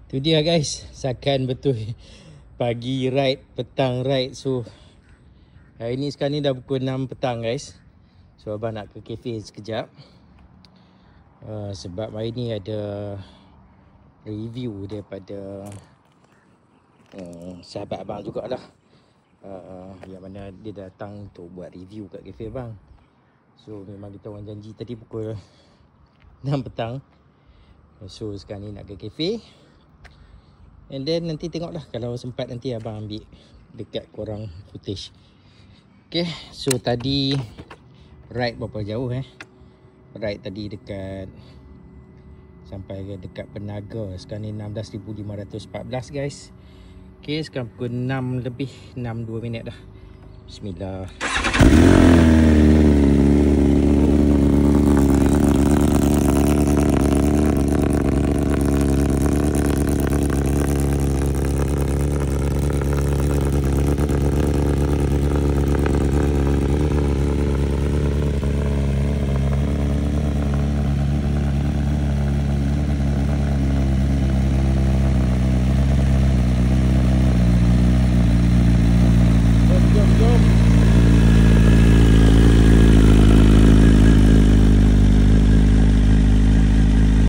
Tu dia guys, sakan betul. Pagi ride, petang ride. So hari ni sekarang ni dah pukul 6 petang guys. So abang nak ke kafe sekejap. Sebab hari ni ada review daripada sahabat abang jugalah. Yang mana dia datang untuk buat review kat kafe abang. So memang kita orang janji tadi pukul 6 petang. So sekarang ni nak ke kafe. And then nanti tengoklah, kalau sempat nanti abang ambil dekat korang footage. Okay, so tadi ride berapa jauh Ride tadi dekat sampai dekat Penaga. Sekarang ni 16,514 guys. Okay, sekarang pukul 6 lebih, 6 2 minit dah. Bismillah.